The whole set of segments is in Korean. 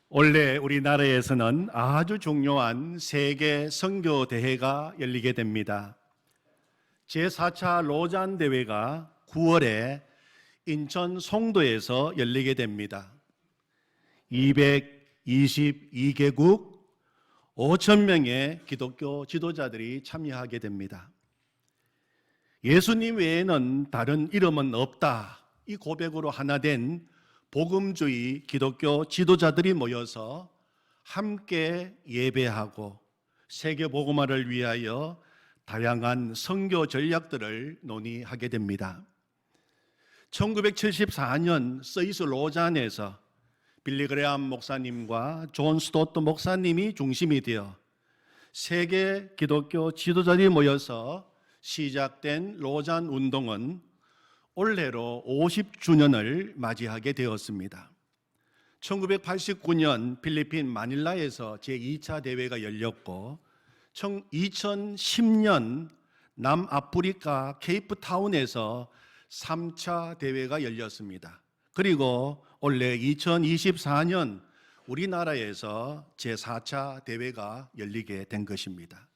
원래 우리나라에서는 아주 중요한 세계 선교 대회가 열리게 됩니다. 제4차 로잔 대회가 9월에 인천 송도에서 열리게 됩니다. 222개국 5천 명의 기독교 지도자들이 참여하게 됩니다. 예수님 외에는 다른 이름은 없다. 이 고백으로 하나 된 복음주의 기독교 지도자들이 모여서 함께 예배하고 세계 복음화를 위하여 다양한 선교 전략들을 논의하게 됩니다. 1974년 스위스 로잔에서 빌리 그레암 목사님과 존 스토트 목사님이 중심이 되어 세계 기독교 지도자들이 모여서 시작된 로잔 운동은 올해로 50주년을 맞이하게 되었습니다. 1989년 필리핀 마닐라에서 제2차 대회가 열렸고 2010년 남아프리카 케이프타운에서 3차 대회가 열렸습니다. 그리고 올해 2024년 우리나라에서 제4차 대회가 열리게 된 것입니다.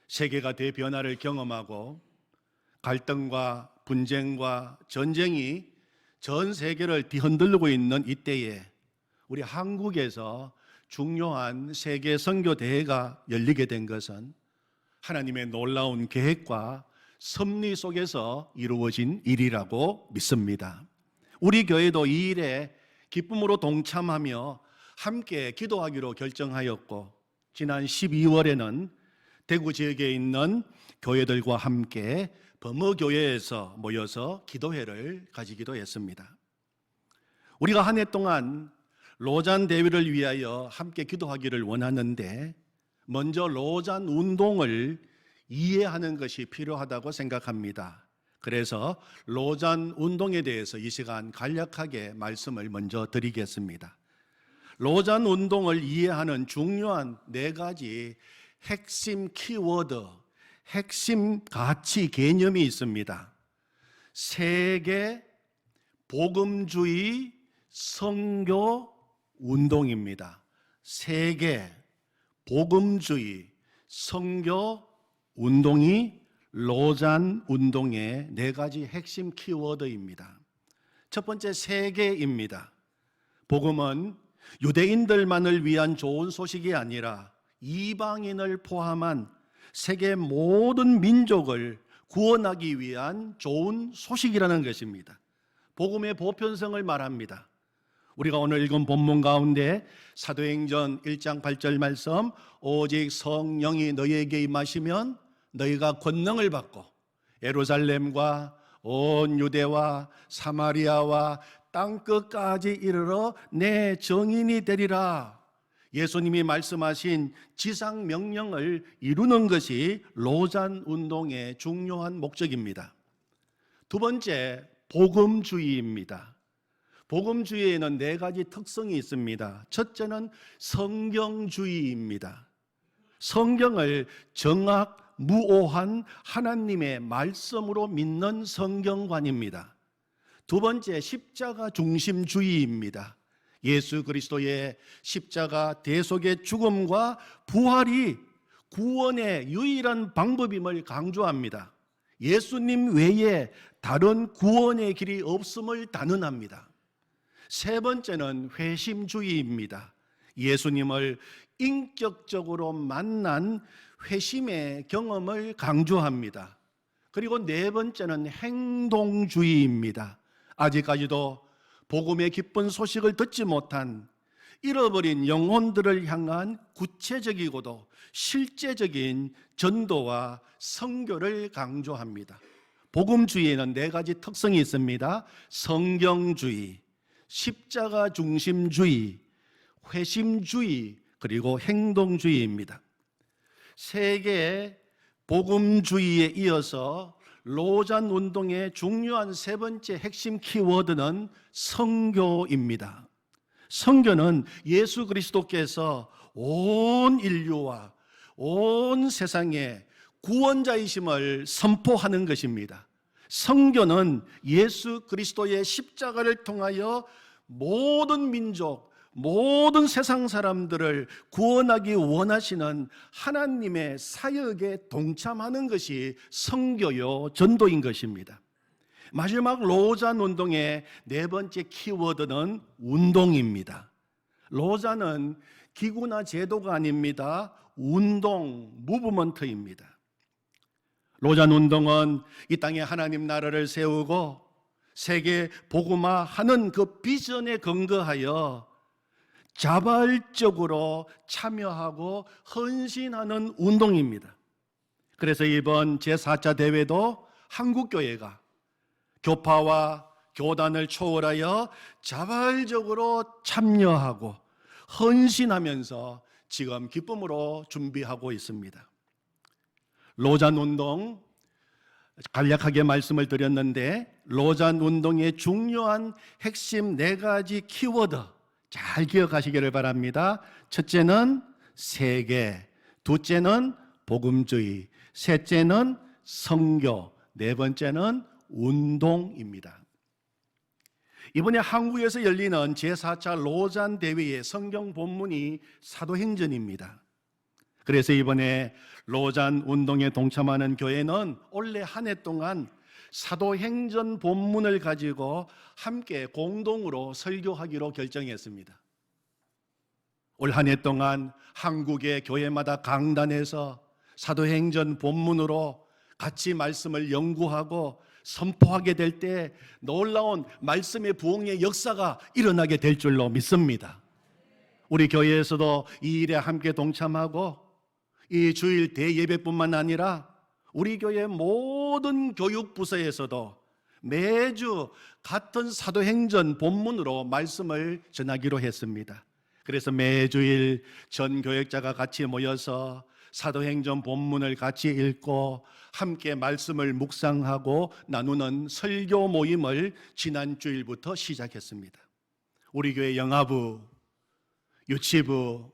세계가 대변화를 경험하고 갈등과 분쟁과 전쟁이 전 세계를 뒤흔들고 있는 이때에 우리 한국에서 중요한 세계 선교 대회가 열리게 된 것은 하나님의 놀라운 계획과 섭리 속에서 이루어진 일이라고 믿습니다. 우리 교회도 이 일에 기쁨으로 동참하며 함께 기도하기로 결정하였고 지난 12월에는 대구 지역에 있는 교회들과 함께 범어교회에서 모여서 기도회를 가지기도 했습니다. 우리가 한 해 동안 로잔 대회를 위하여 함께 기도하기를 원하는데 먼저 로잔 운동을 이해하는 것이 필요하다고 생각합니다. 그래서 로잔 운동에 대해서 이 시간 간략하게 말씀을 먼저 드리겠습니다. 로잔 운동을 이해하는 중요한 4가지 핵심 키워드, 핵심 가치 개념이 있습니다. 세계 복음주의 선교 운동입니다. 세계 복음주의 선교 운동이 로잔 운동의 4가지 핵심 키워드입니다. 첫 번째 세계입니다. 복음은 유대인들만을 위한 좋은 소식이 아니라 이방인을 포함한 세계 모든 민족을 구원하기 위한 좋은 소식이라는 것입니다. 복음의 보편성을 말합니다. 우리가 오늘 읽은 본문 가운데 사도행전 1장 8절 말씀, 오직 성령이 너희에게 임하시면 너희가 권능을 받고 예루살렘과 온 유대와 사마리아와 땅끝까지 이르러 내 증인이 되리라. 예수님이 말씀하신 지상 명령을 이루는 것이 로잔 운동의 중요한 목적입니다. 두 번째, 복음주의입니다. 복음주의에는 4가지 특성이 있습니다. 첫째는 성경주의입니다. 성경을 정확무오한 하나님의 말씀으로 믿는 성경관입니다. 두 번째, 십자가 중심주의입니다. 예수 그리스도의 십자가 대속의 죽음과 부활이 구원의 유일한 방법임을 강조합니다. 예수님 외에 다른 구원의 길이 없음을 단언합니다. 세 번째는 회심주의입니다. 예수님을 인격적으로 만난 회심의 경험을 강조합니다. 그리고 4번째는 행동주의입니다. 아직까지도 복음의 기쁜 소식을 듣지 못한 잃어버린 영혼들을 향한 구체적이고도 실제적인 전도와 선교를 강조합니다. 복음주의에는 4가지 특성이 있습니다. 성경주의, 십자가 중심주의, 회심주의, 그리고 행동주의입니다. 세계 복음주의에 이어서 로잔 운동의 중요한 3번째 핵심 키워드는 선교입니다. 선교는 예수 그리스도께서 온 인류와 온 세상에 구원자이심을 선포하는 것입니다. 선교는 예수 그리스도의 십자가를 통하여 모든 민족, 모든 세상 사람들을 구원하기 원하시는 하나님의 사역에 동참하는 것이 선교요 전도인 것입니다. 마지막 로잔 운동의 네 번째 키워드는 운동입니다. 로잔은 기구나 제도가 아닙니다. 운동, 무브먼트입니다. 로잔 운동은 이 땅에 하나님 나라를 세우고 세계 복음화하는 그 비전에 근거하여 자발적으로 참여하고 헌신하는 운동입니다. 그래서 이번 제4차 대회도 한국교회가 교파와 교단을 초월하여 자발적으로 참여하고 헌신하면서 지금 기쁨으로 준비하고 있습니다. 로잔 운동, 간략하게 말씀을 드렸는데 로잔 운동의 중요한 핵심 네 가지 키워드 잘 기억하시기를 바랍니다. 첫째는 세계, 둘째는 복음주의, 셋째는 선교, 네 번째는 운동입니다. 이번에 한국에서 열리는 제4차 로잔 대회의 성경 본문이 사도행전입니다. 그래서 이번에 로잔 운동에 동참하는 교회는 올해 한 해 동안 사도행전 본문을 가지고 함께 공동으로 설교하기로 결정했습니다. 올 한 해 동안 한국의 교회마다 강단에서 사도행전 본문으로 같이 말씀을 연구하고 선포하게 될 때 놀라운 말씀의 부흥의 역사가 일어나게 될 줄로 믿습니다. 우리 교회에서도 이 일에 함께 동참하고 이 주일 대예배뿐만 아니라 우리 교회 모든 교육부서에서도 매주 같은 사도행전 본문으로 말씀을 전하기로 했습니다. 그래서 매주일 전 교역자가 같이 모여서 사도행전 본문을 같이 읽고 함께 말씀을 묵상하고 나누는 설교 모임을 지난 주일부터 시작했습니다. 우리 교회 영아부, 유치부,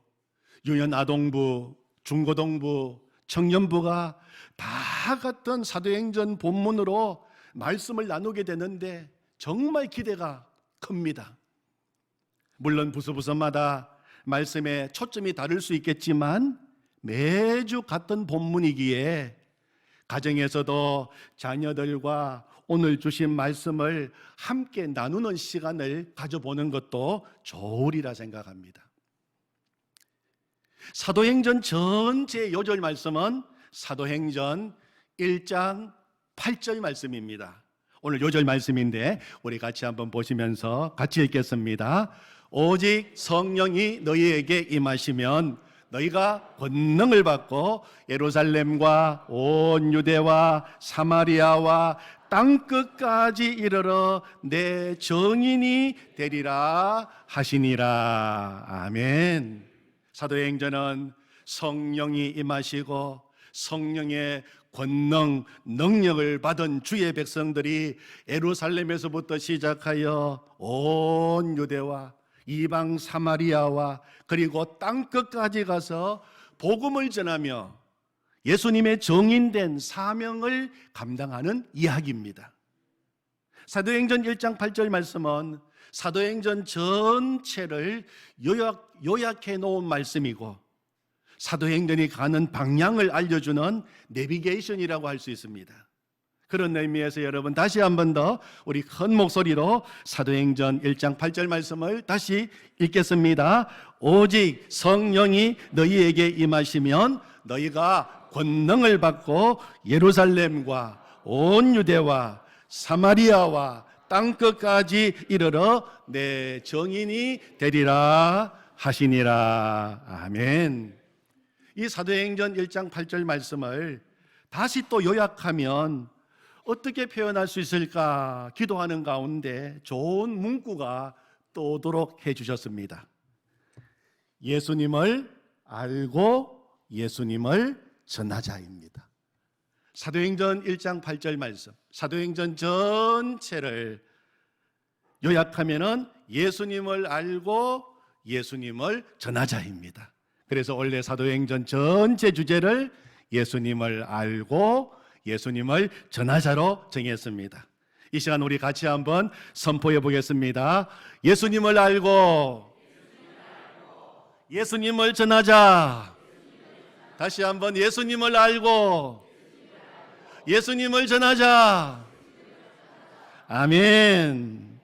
유년아동부, 중고등부, 청년부가 다 같은 사도행전 본문으로 말씀을 나누게 되는데 정말 기대가 큽니다. 물론 부서부서마다 말씀에 초점이 다를 수 있겠지만 매주 같은 본문이기에 가정에서도 자녀들과 오늘 주신 말씀을 함께 나누는 시간을 가져보는 것도 좋으리라 생각합니다. 사도행전 전체 요절 말씀은 사도행전 1장 8절 말씀입니다. 오늘 요절 말씀인데 우리 같이 한번 보시면서 같이 읽겠습니다. 오직 성령이 너희에게 임하시면 너희가 권능을 받고 예루살렘과 온 유대와 사마리아와 땅끝까지 이르러 내 증인이 되리라 하시니라. 아멘. 사도행전은 성령이 임하시고 성령의 권능, 능력을 받은 주의 백성들이 예루살렘에서부터 시작하여 온 유대와 이방 사마리아와 그리고 땅끝까지 가서 복음을 전하며 예수님의 정인된 사명을 감당하는 이야기입니다. 사도행전 1장 8절 말씀은 사도행전 전체를 요약해 놓은 말씀이고 사도행전이 가는 방향을 알려주는 내비게이션이라고 할 수 있습니다. 그런 의미에서 여러분 다시 한 번 더 우리 큰 목소리로 사도행전 1장 8절 말씀을 다시 읽겠습니다. 오직 성령이 너희에게 임하시면 너희가 권능을 받고 예루살렘과 온 유대와 사마리아와 땅끝까지 이르러 내 증인이 되리라 하시니라. 아멘. 이 사도행전 1장 8절 말씀을 다시 또 요약하면 어떻게 표현할 수 있을까 기도하는 가운데 좋은 문구가 떠오도록 해주셨습니다. 예수님을 알고 예수님을 전하자입니다. 사도행전 1장 8절 말씀, 사도행전 전체를 요약하면은 예수님을 알고 예수님을 전하자입니다. 그래서 원래 사도행전 전체 주제를 예수님을 알고 예수님을 전하자로 정했습니다. 이 시간 우리 같이 한번 선포해 보겠습니다. 예수님을 알고 예수님을 전하자. 다시 한번 예수님을 알고 예수님을 전하자. 아멘.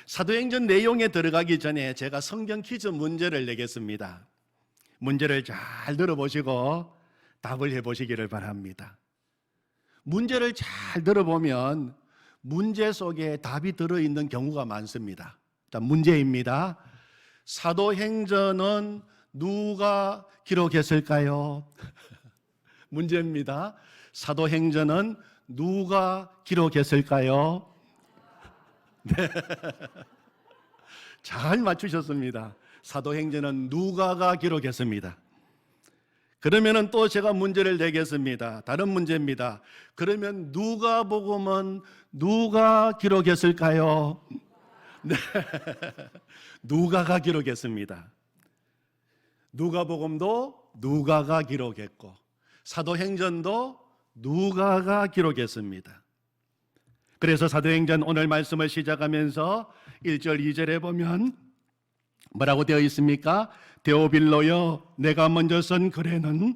사도행전 내용에 들어가기 전에 제가 성경 퀴즈 문제를 내겠습니다. 문제를 잘 들어보시고 답을 해보시기를 바랍니다. 문제를 잘 들어보면 문제 속에 답이 들어있는 경우가 많습니다. 일단 문제입니다. 사도행전은 누가 기록했을까요? 문제입니다. 사도행전은 누가 기록했을까요? 네. 잘 맞추셨습니다. 사도행전은 누가가 기록했습니다. 그러면은 또 제가 문제를 내겠습니다. 다른 문제입니다. 그러면 누가복음은 누가 기록했을까요? 네. 누가가 기록했습니다. 누가복음도 누가가 기록했고 사도행전도 누가가 기록했습니다. 그래서 사도행전 오늘 말씀을 시작하면서 1절 2절에 보면 뭐라고 되어 있습니까? 데오빌로여 내가 먼저 쓴 글에는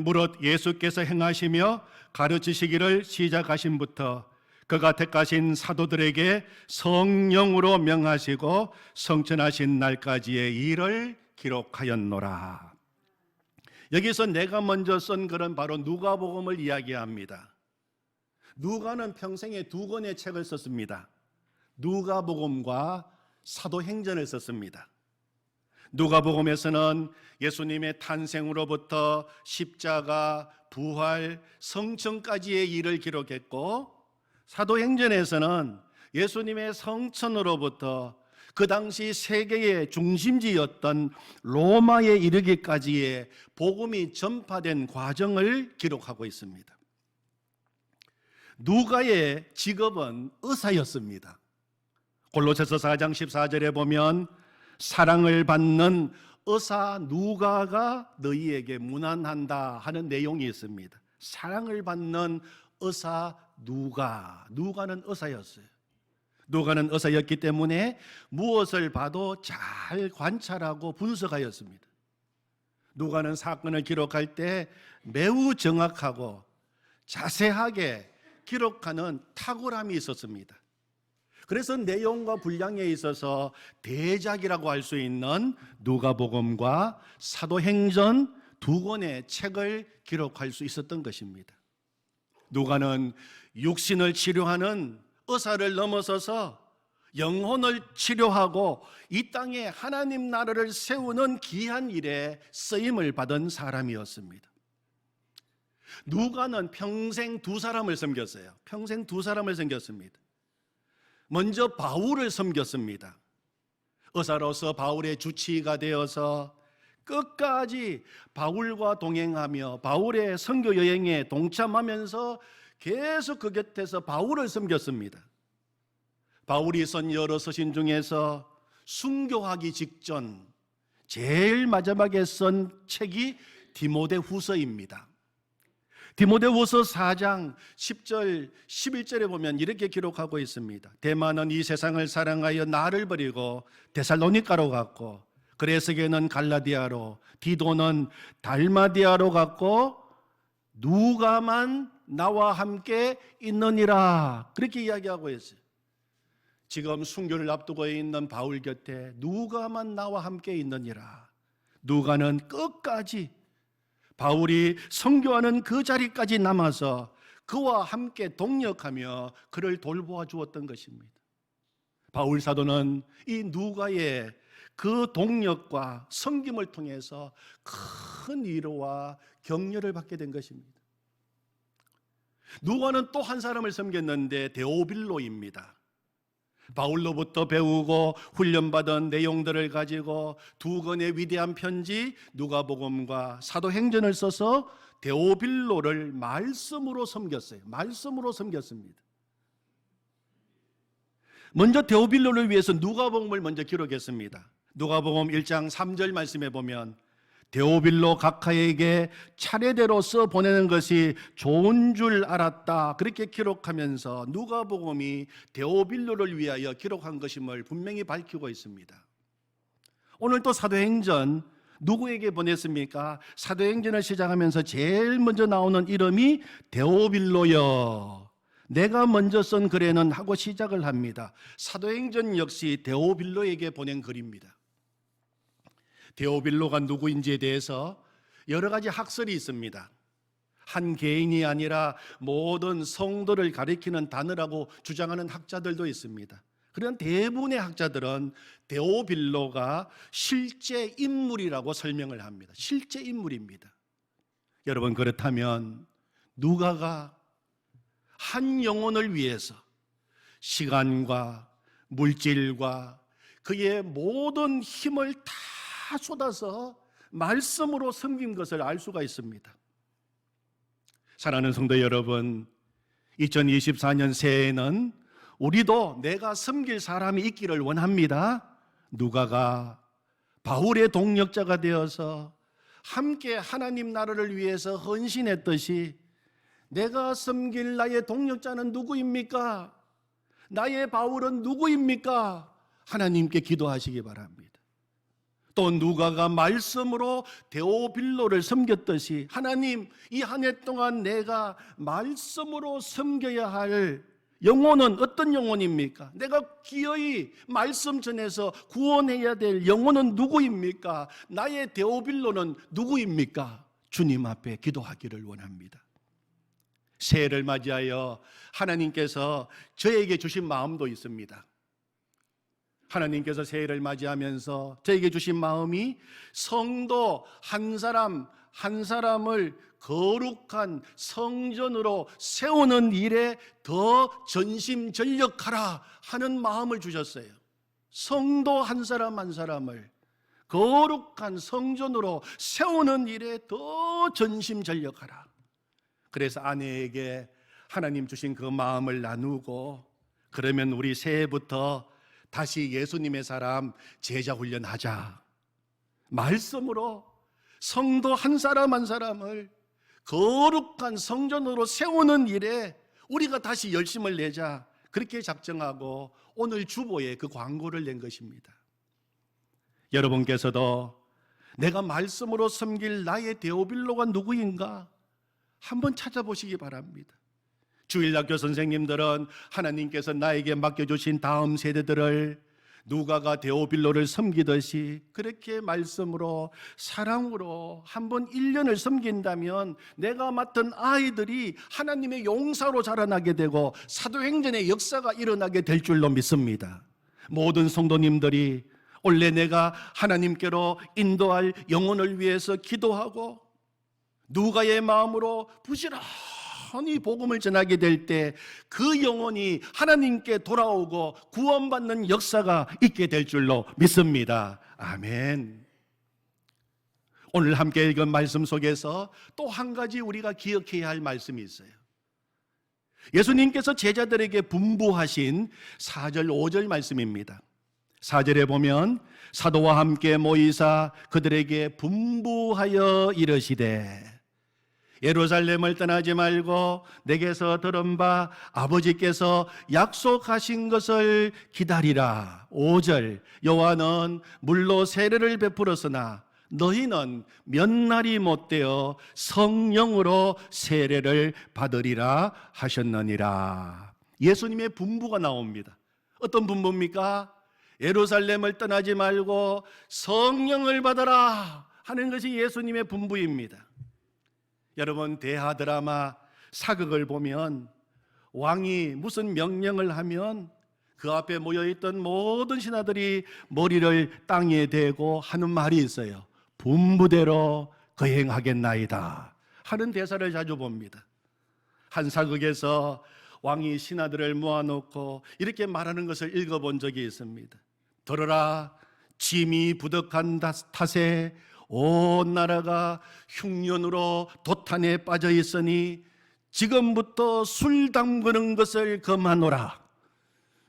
무릇 예수께서 행하시며 가르치시기를 시작하신부터 그가 택하신 사도들에게 성령으로 명하시고 성천하신 날까지의 일을 기록하였노라. 여기서 내가 먼저 쓴 글은 바로 누가복음을 이야기합니다. 누가는 평생에 두 권의 책을 썼습니다. 누가복음과 사도행전을 썼습니다. 누가복음에서는 예수님의 탄생으로부터 십자가, 부활, 성천까지의 일을 기록했고 사도행전에서는 예수님의 성천으로부터 그 당시 세계의 중심지였던 로마에 이르기까지의 복음이 전파된 과정을 기록하고 있습니다. 누가의 직업은 의사였습니다. 골로새서 4장 14절에 보면 사랑을 받는 의사 누가가 너희에게 문안한다 하는 내용이 있습니다. 사랑을 받는 의사 누가는 의사였어요. 누가는 의사였기 때문에 무엇을 봐도 잘 관찰하고 분석하였습니다. 누가는 사건을 기록할 때 매우 정확하고 자세하게 기록하는 탁월함이 있었습니다. 그래서 내용과 분량에 있어서 대작이라고 할 수 있는 누가복음과 사도행전 두 권의 책을 기록할 수 있었던 것입니다. 누가는 육신을 치료하는 의사를 넘어서서 영혼을 치료하고 이 땅에 하나님 나라를 세우는 귀한 일에 쓰임을 받은 사람이었습니다. 누가는 평생 두 사람을 섬겼어요. 평생 두 사람을 섬겼습니다. 먼저 바울을 섬겼습니다. 의사로서 바울의 주치의가 되어서 끝까지 바울과 동행하며 바울의 선교 여행에 동참하면서 계속 그 곁에서 바울을 섬겼습니다. 바울이 쓴 여러 서신 중에서 순교하기 직전 제일 마지막에 쓴 책이 디모데후서입니다. 디모데후서 4장 10절 11절에 보면 이렇게 기록하고 있습니다. 데마는 이 세상을 사랑하여 나를 버리고 데살로니가로 갔고 그레스게는 갈라디아로 디도는 달마디아로 갔고 누가만 나와 함께 있느니라. 그렇게 이야기하고 있어요. 지금 순교를 앞두고 있는 바울 곁에 누가만 나와 함께 있느니라. 누가는 끝까지 바울이 선교하는 그 자리까지 남아서 그와 함께 동역하며 그를 돌보아 주었던 것입니다. 바울 사도는 이 누가의 그 동역과 섬김을 통해서 큰 위로와 격려를 받게 된 것입니다. 누가는 또 한 사람을 섬겼는데 데오빌로입니다. 바울로부터 배우고 훈련받은 내용들을 가지고 두 권의 위대한 편지 누가복음과 사도행전을 써서 데오빌로를 말씀으로 섬겼어요. 말씀으로 섬겼습니다. 먼저 데오빌로를 위해서 누가복음을 먼저 기록했습니다. 누가복음 1장 3절 말씀에 보면 데오빌로 각하에게 차례대로 써 보내는 것이 좋은 줄 알았다. 그렇게 기록하면서 누가복음이 데오빌로를 위하여 기록한 것임을 분명히 밝히고 있습니다. 오늘 또 사도행전 누구에게 보냈습니까? 사도행전을 시작하면서 제일 먼저 나오는 이름이 데오빌로여. 내가 먼저 쓴 글에는 하고 시작을 합니다. 사도행전 역시 데오빌로에게 보낸 글입니다. 데오빌로가 누구인지에 대해서 여러 가지 학설이 있습니다. 한 개인이 아니라 모든 성도를 가리키는 단어라고 주장하는 학자들도 있습니다. 그런 대부분의 학자들은 데오빌로가 실제 인물이라고 설명을 합니다. 실제 인물입니다. 여러분, 그렇다면 누가가 한 영혼을 위해서 시간과 물질과 그의 모든 힘을 다 쏟아서 말씀으로 섬긴 것을 알 수가 있습니다. 사랑하는 성도 여러분, 2024년 새해에는 우리도 내가 섬길 사람이 있기를 원합니다. 누가가 바울의 동력자가 되어서 함께 하나님 나라를 위해서 헌신했듯이 내가 섬길 나의 동력자는 누구입니까? 나의 바울은 누구입니까? 하나님께 기도하시기 바랍니다. 또 누가가 말씀으로 데오빌로를 섬겼듯이 하나님, 이 한 해 동안 내가 말씀으로 섬겨야 할 영혼은 어떤 영혼입니까? 내가 기어이 말씀 전해서 구원해야 될 영혼은 누구입니까? 나의 데오빌로는 누구입니까? 주님 앞에 기도하기를 원합니다. 새해를 맞이하여 하나님께서 저에게 주신 마음도 있습니다. 하나님께서 새해를 맞이하면서 저에게 주신 마음이 성도 한 사람 한 사람을 거룩한 성전으로 세우는 일에 더 전심전력하라 하는 마음을 주셨어요. 성도 한 사람 한 사람을 거룩한 성전으로 세우는 일에 더 전심전력하라. 그래서 아내에게 하나님 주신 그 마음을 나누고, 그러면 우리 새해부터 다시 예수님의 사람 제자 훈련하자. 말씀으로 성도 한 사람 한 사람을 거룩한 성전으로 세우는 일에 우리가 다시 열심을 내자. 그렇게 작정하고 오늘 주보에 그 광고를 낸 것입니다. 여러분께서도 내가 말씀으로 섬길 나의 데오빌로가 누구인가 한번 찾아보시기 바랍니다. 주일학교 선생님들은 하나님께서 나에게 맡겨주신 다음 세대들을 누가가 데오빌로를 섬기듯이 그렇게 말씀으로 사랑으로 한번 1년을 섬긴다면 내가 맡은 아이들이 하나님의 용사로 자라나게 되고 사도행전의 역사가 일어나게 될 줄로 믿습니다. 모든 성도님들이 원래 내가 하나님께로 인도할 영혼을 위해서 기도하고 누가의 마음으로 부지런히 복음을 전하게 될 때 그 영혼이 하나님께 돌아오고 구원받는 역사가 있게 될 줄로 믿습니다. 아멘. 오늘 함께 읽은 말씀 속에서 또 한 가지 우리가 기억해야 할 말씀이 있어요. 예수님께서 제자들에게 분부하신 4절 5절 말씀입니다. 4절에 보면 사도와 함께 모이사 그들에게 분부하여 이르시되 예루살렘을 떠나지 말고 내게서 들은 바 아버지께서 약속하신 것을 기다리라. 5절 여호와는 물로 세례를 베풀었으나 너희는 몇 날이 못되어 성령으로 세례를 받으리라 하셨느니라. 예수님의 분부가 나옵니다. 어떤 분부입니까? 예루살렘을 떠나지 말고 성령을 받아라 하는 것이 예수님의 분부입니다. 여러분, 대하 드라마 사극을 보면 왕이 무슨 명령을 하면 그 앞에 모여있던 모든 신하들이 머리를 땅에 대고 하는 말이 있어요. 분부대로 거행하겠나이다 하는 대사를 자주 봅니다. 한 사극에서 왕이 신하들을 모아놓고 이렇게 말하는 것을 읽어본 적이 있습니다. 들어라, 짐이 부득한 탓에 온 나라가 흉년으로 도탄에 빠져 있으니 지금부터 술 담그는 것을 금하노라.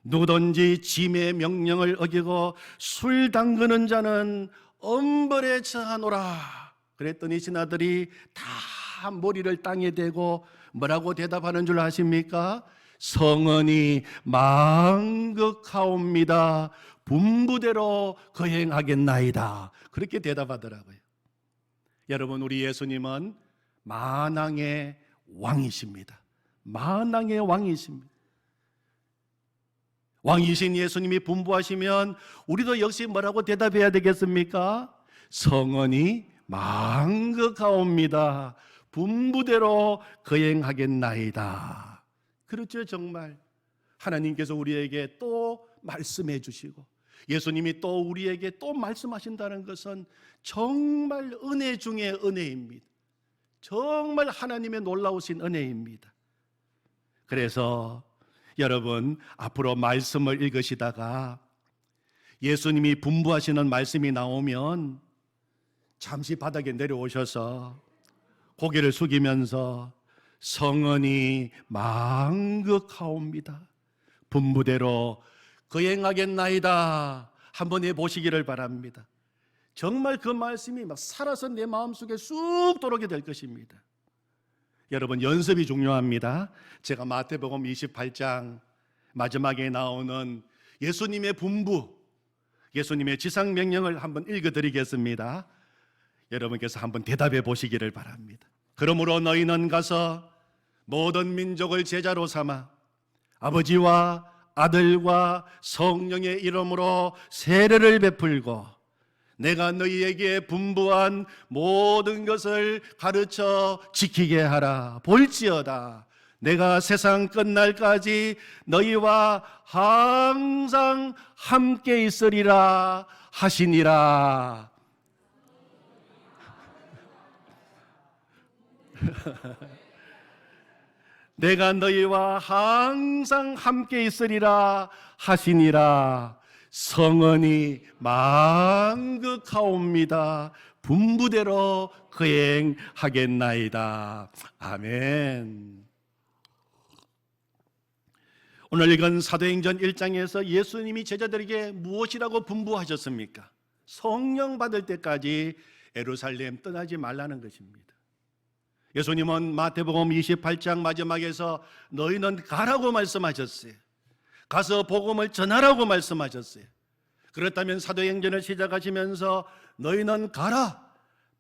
누구든지 짐의 명령을 어기고 술 담그는 자는 엄벌에 처하노라 그랬더니 신하들이 다 머리를 땅에 대고 뭐라고 대답하는 줄 아십니까? 성은이 망극하옵니다. 분부대로 거행하겠나이다. 그렇게 대답하더라고요. 여러분, 우리 예수님은 만왕의 왕이십니다. 만왕의 왕이십니다. 왕이신 예수님이 분부하시면 우리도 역시 뭐라고 대답해야 되겠습니까? 성은이 망극하옵니다. 분부대로 거행하겠나이다. 그렇죠. 정말 하나님께서 우리에게 또 말씀해 주시고 예수님이 또 우리에게 또 말씀하신다는 것은 정말 은혜 중에 은혜입니다. 정말 하나님의 놀라우신 은혜입니다. 그래서 여러분, 앞으로 말씀을 읽으시다가 예수님이 분부하시는 말씀이 나오면 잠시 바닥에 내려오셔서 고개를 숙이면서 성은이 망극하옵니다. 분부대로 거행하겠나이다. 한번 해보시기를 바랍니다. 정말 그 말씀이 막 살아서 내 마음속에 쑥 들어오게 될 것입니다. 여러분, 연습이 중요합니다. 제가 마태복음 28장 마지막에 나오는 예수님의 분부, 예수님의 지상명령을 한번 읽어드리겠습니다. 여러분께서 한번 대답해 보시기를 바랍니다. 그러므로 너희는 가서 모든 민족을 제자로 삼아 아버지와 아들과 성령의 이름으로 세례를 베풀고 내가 너희에게 분부한 모든 것을 가르쳐 지키게 하라. 볼지어다 내가 세상 끝날까지 너희와 항상 함께 있으리라 하시니라. 내가 너희와 항상 함께 있으리라 하시니라. 성은이 망극하옵니다. 분부대로 거행하겠나이다. 아멘. 오늘 읽은 사도행전 1장에서 예수님이 제자들에게 무엇이라고 분부하셨습니까? 성령 받을 때까지 예루살렘 떠나지 말라는 것입니다. 예수님은 마태복음 28장 마지막에서 너희는 가라고 말씀하셨어요. 가서 복음을 전하라고 말씀하셨어요. 그렇다면 사도행전을 시작하시면서 너희는 가라,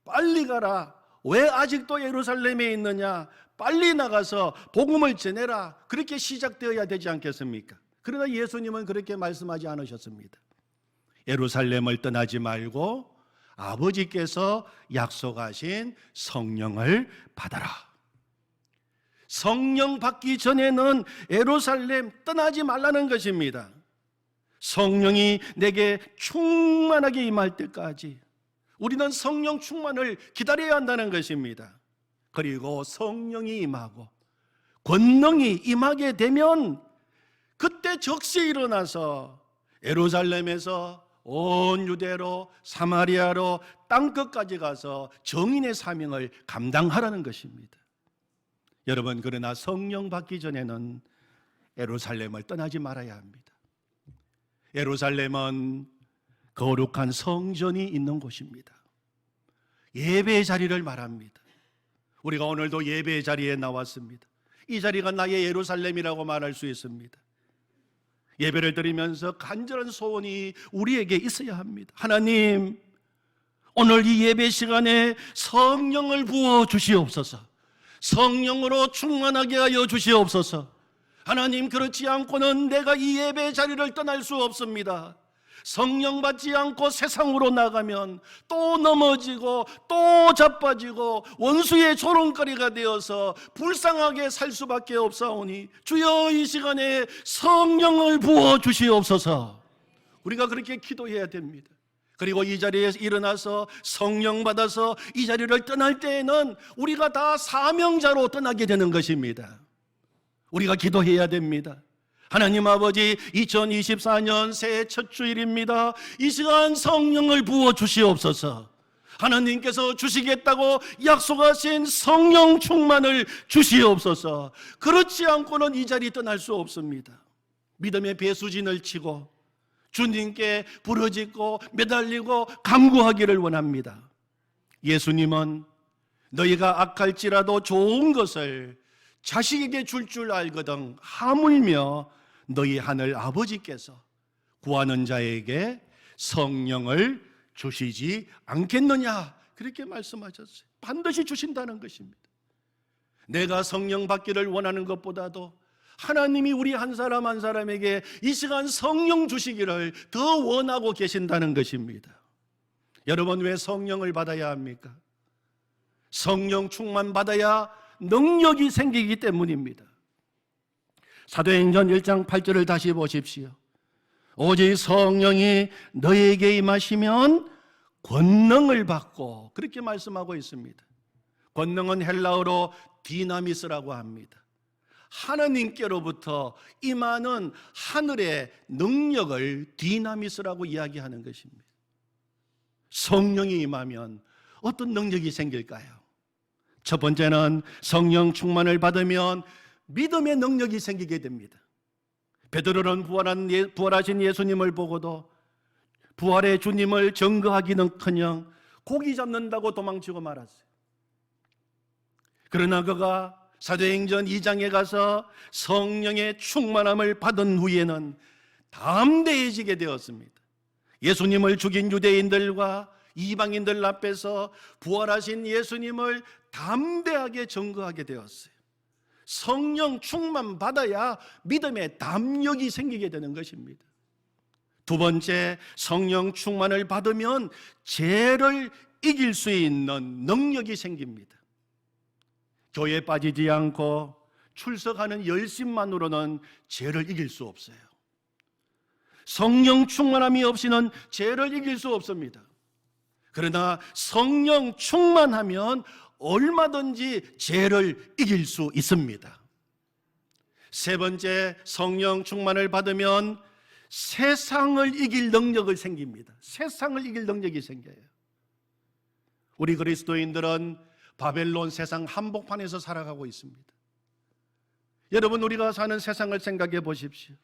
빨리 가라. 왜 아직도 예루살렘에 있느냐? 빨리 나가서 복음을 전해라. 그렇게 시작되어야 되지 않겠습니까? 그러나 예수님은 그렇게 말씀하지 않으셨습니다. 예루살렘을 떠나지 말고 아버지께서 약속하신 성령을 받아라. 성령 받기 전에는 예루살렘 떠나지 말라는 것입니다. 성령이 내게 충만하게 임할 때까지 우리는 성령 충만을 기다려야 한다는 것입니다. 그리고 성령이 임하고 권능이 임하게 되면 그때 즉시 일어나서 예루살렘에서 온 유대로 사마리아로 땅끝까지 가서 정인의 사명을 감당하라는 것입니다. 여러분, 그러나 성령 받기 전에는 예루살렘을 떠나지 말아야 합니다. 예루살렘은 거룩한 성전이 있는 곳입니다. 예배의 자리를 말합니다. 우리가 오늘도 예배의 자리에 나왔습니다. 이 자리가 나의 예루살렘이라고 말할 수 있습니다. 예배를 드리면서 간절한 소원이 우리에게 있어야 합니다. 하나님, 오늘 이 예배 시간에 성령을 부어 주시옵소서. 성령으로 충만하게 하여 주시옵소서. 하나님, 그렇지 않고는 내가 이 예배 자리를 떠날 수 없습니다. 성령 받지 않고 세상으로 나가면 또 넘어지고 또 자빠지고 원수의 조롱거리가 되어서 불쌍하게 살 수밖에 없사오니 주여, 이 시간에 성령을 부어 주시옵소서. 우리가 그렇게 기도해야 됩니다. 그리고 이 자리에 일어나서 성령 받아서 이 자리를 떠날 때에는 우리가 다 사명자로 떠나게 되는 것입니다. 우리가 기도해야 됩니다. 하나님 아버지, 2024년 새해 첫 주일입니다. 이 시간 성령을 부어 주시옵소서. 하나님께서 주시겠다고 약속하신 성령 충만을 주시옵소서. 그렇지 않고는 이 자리 떠날 수 없습니다. 믿음의 배수진을 치고 주님께 부르짖고 매달리고 간구하기를 원합니다. 예수님은 너희가 악할지라도 좋은 것을 자식에게 줄 줄 알거든 하물며 너희 하늘 아버지께서 구하는 자에게 성령을 주시지 않겠느냐, 그렇게 말씀하셨어요. 반드시 주신다는 것입니다. 내가 성령 받기를 원하는 것보다도 하나님이 우리 한 사람 한 사람에게 이 시간 성령 주시기를 더 원하고 계신다는 것입니다. 여러분, 왜 성령을 받아야 합니까? 성령 충만 받아야 능력이 생기기 때문입니다. 사도행전 1장 8절을 다시 보십시오. 오직 성령이 너에게 임하시면 권능을 받고, 그렇게 말씀하고 있습니다. 권능은 헬라어로 디나미스라고 합니다. 하나님께로부터 임하는 하늘의 능력을 디나미스라고 이야기하는 것입니다. 성령이 임하면 어떤 능력이 생길까요? 첫 번째는 성령 충만을 받으면 믿음의 능력이 생기게 됩니다. 베드로는 부활하신 예수님을 보고도 부활의 주님을 증거하기는커녕 고기 잡는다고 도망치고 말았어요. 그러나 그가 사도행전 2장에 가서 성령의 충만함을 받은 후에는 담대해지게 되었습니다. 예수님을 죽인 유대인들과 이방인들 앞에서 부활하신 예수님을 담대하게 증거하게 되었어요. 성령 충만 받아야 믿음의 담력이 생기게 되는 것입니다. 두 번째, 성령 충만을 받으면 죄를 이길 수 있는 능력이 생깁니다. 교회에 빠지지 않고 출석하는 열심만으로는 죄를 이길 수 없어요. 성령 충만함이 없이는 죄를 이길 수 없습니다. 그러나 성령 충만하면 얼마든지 죄를 이길 수 있습니다. 세 번째, 성령 충만을 받으면 세상을 이길 능력을 생깁니다. 세상을 이길 능력이 생겨요. 우리 그리스도인들은 바벨론 세상 한복판에서 살아가고 있습니다. 여러분, 우리가 사는 세상을 생각해 보십시오.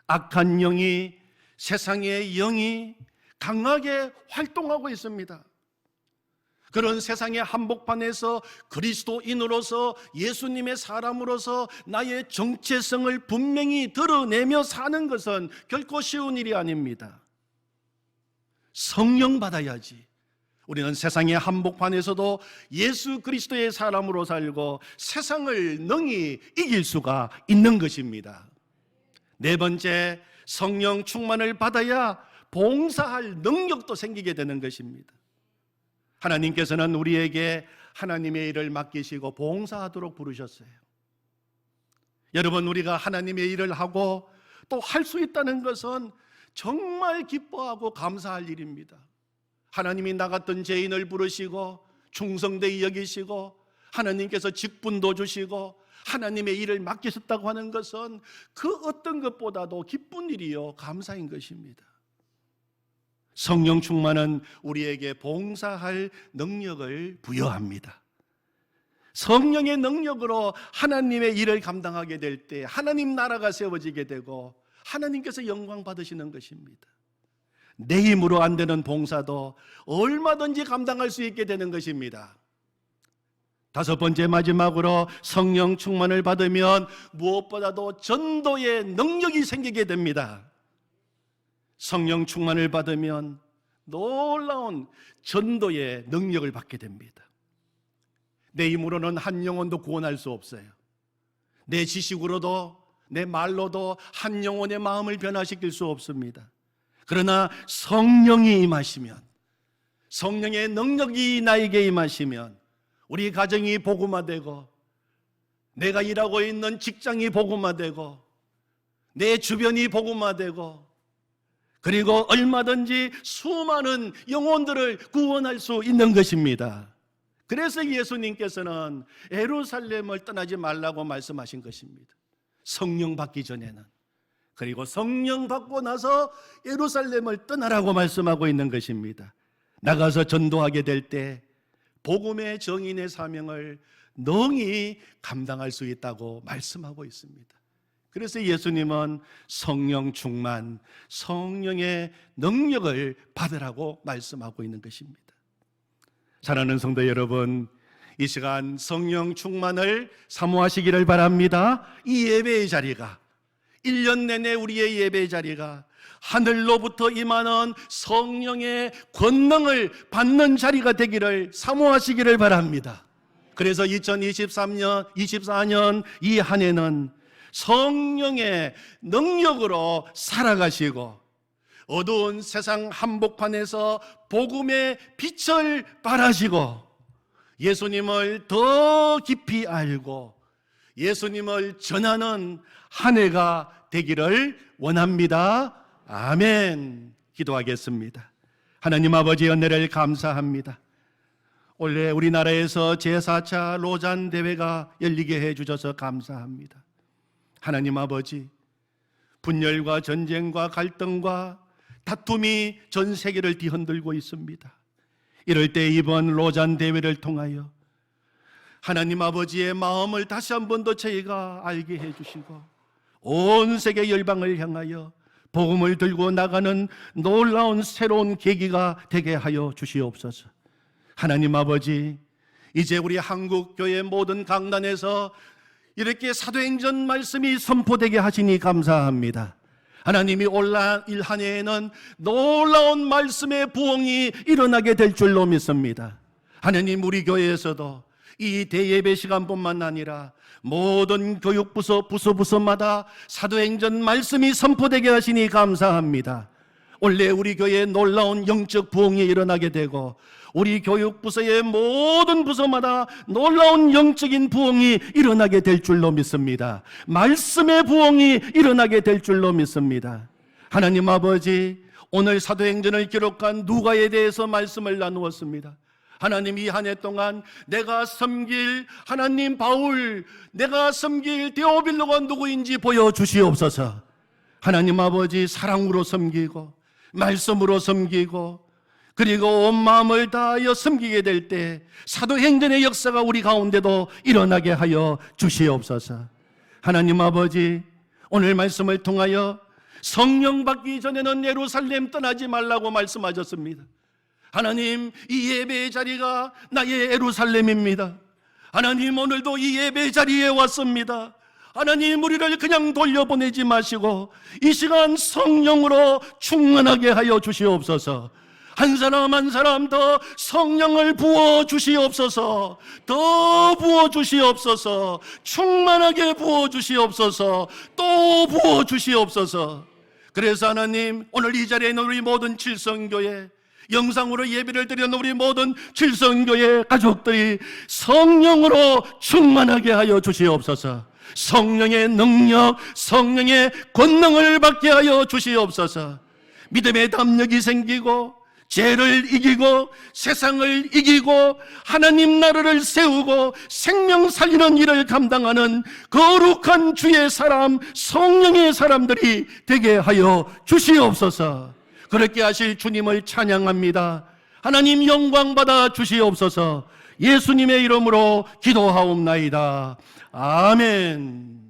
악한 영이, 세상의 영이 강하게 활동하고 있습니다. 그런 세상의 한복판에서 그리스도인으로서, 예수님의 사람으로서 나의 정체성을 분명히 드러내며 사는 것은 결코 쉬운 일이 아닙니다. 성령 받아야지 우리는 세상의 한복판에서도 예수 그리스도의 사람으로 살고 세상을 능히 이길 수가 있는 것입니다. 네 번째, 성령 충만을 받아야 봉사할 능력도 생기게 되는 것입니다. 하나님께서는 우리에게 하나님의 일을 맡기시고 봉사하도록 부르셨어요. 여러분, 우리가 하나님의 일을 하고 또 할 수 있다는 것은 정말 기뻐하고 감사할 일입니다. 하나님이 나 같은 죄인을 부르시고 충성되이 여기시고 하나님께서 직분도 주시고 하나님의 일을 맡기셨다고 하는 것은 그 어떤 것보다도 기쁜 일이요 감사인 것입니다. 성령 충만은 우리에게 봉사할 능력을 부여합니다. 성령의 능력으로 하나님의 일을 감당하게 될 때 하나님 나라가 세워지게 되고 하나님께서 영광 받으시는 것입니다. 내 힘으로 안 되는 봉사도 얼마든지 감당할 수 있게 되는 것입니다. 다섯 번째, 마지막으로 성령 충만을 받으면 무엇보다도 전도의 능력이 생기게 됩니다. 성령 충만을 받으면 놀라운 전도의 능력을 받게 됩니다. 내 힘으로는 한 영혼도 구원할 수 없어요. 내 지식으로도, 내 말로도 한 영혼의 마음을 변화시킬 수 없습니다. 그러나 성령이 임하시면, 성령의 능력이 나에게 임하시면 우리 가정이 복음화되고, 내가 일하고 있는 직장이 복음화되고, 내 주변이 복음화되고, 그리고 얼마든지 수많은 영혼들을 구원할 수 있는 것입니다. 그래서 예수님께서는 예루살렘을 떠나지 말라고 말씀하신 것입니다. 성령 받기 전에는. 그리고 성령 받고 나서 예루살렘을 떠나라고 말씀하고 있는 것입니다. 나가서 전도하게 될 때 복음의 정인의 사명을 능히 감당할 수 있다고 말씀하고 있습니다. 그래서 예수님은 성령 충만, 성령의 능력을 받으라고 말씀하고 있는 것입니다. 사랑하는 성도 여러분, 이 시간 성령 충만을 사모하시기를 바랍니다. 이 예배의 자리가 1년 내내 우리의 예배의 자리가 하늘로부터 임하는 성령의 권능을 받는 자리가 되기를 사모하시기를 바랍니다. 그래서 24년 이 한 해는 성령의 능력으로 살아가시고 어두운 세상 한복판에서 복음의 빛을 발하시고 예수님을 더 깊이 알고 예수님을 전하는 한 해가 되기를 원합니다. 아멘. 기도하겠습니다. 하나님 아버지 은혜를 감사합니다. 올해 우리나라에서 제4차 로잔 대회가 열리게 해주셔서 감사합니다. 하나님 아버지, 분열과 전쟁과 갈등과 다툼이 전 세계를 뒤흔들고 있습니다. 이럴 때 이번 로잔 대회를 통하여 하나님 아버지의 마음을 다시 한 번 더 저희가 알게 해주시고 온 세계 열방을 향하여 복음을 들고 나가는 놀라운 새로운 계기가 되게 하여 주시옵소서. 하나님 아버지, 이제 우리 한국교회 모든 강단에서 이렇게 사도행전 말씀이 선포되게 하시니 감사합니다. 하나님이 올 한 해에는 놀라운 말씀의 부흥이 일어나게 될 줄로 믿습니다. 하나님, 우리 교회에서도 이 대예배 시간뿐만 아니라 모든 부서마다 사도행전 말씀이 선포되게 하시니 감사합니다. 원래 우리 교회에 놀라운 영적 부흥이 일어나게 되고 우리 교육부서의 모든 부서마다 놀라운 영적인 부흥이 일어나게 될 줄로 믿습니다. 말씀의 부흥이 일어나게 될 줄로 믿습니다. 하나님 아버지, 오늘 사도행전을 기록한 누가에 대해서 말씀을 나누었습니다. 하나님, 이 한 해 동안 내가 섬길 하나님 바울, 내가 섬길 데오빌로가 누구인지 보여주시옵소서. 하나님 아버지, 사랑으로 섬기고 말씀으로 섬기고 그리고 온 마음을 다하여 섬기게 될 때 사도행전의 역사가 우리 가운데도 일어나게 하여 주시옵소서. 하나님 아버지, 오늘 말씀을 통하여 성령 받기 전에는 예루살렘 떠나지 말라고 말씀하셨습니다. 하나님, 이 예배의 자리가 나의 예루살렘입니다. 하나님, 오늘도 이 예배의 자리에 왔습니다. 하나님, 우리를 그냥 돌려보내지 마시고 이 시간 성령으로 충만하게 하여 주시옵소서. 한 사람 한 사람 더 성령을 부어 주시옵소서. 더 부어 주시옵소서. 충만하게 부어 주시옵소서. 또 부어 주시옵소서. 그래서 하나님, 오늘 이 자리에 있는 우리 모든 칠성교회, 영상으로 예배를 드리는 우리 모든 칠성교회 가족들이 성령으로 충만하게 하여 주시옵소서. 성령의 능력, 성령의 권능을 받게 하여 주시옵소서. 믿음의 담력이 생기고 죄를 이기고 세상을 이기고 하나님 나라를 세우고 생명 살리는 일을 감당하는 거룩한 주의 사람, 성령의 사람들이 되게 하여 주시옵소서. 그렇게 하실 주님을 찬양합니다. 하나님, 영광 받아 주시옵소서. 예수님의 이름으로 기도하옵나이다. 아멘.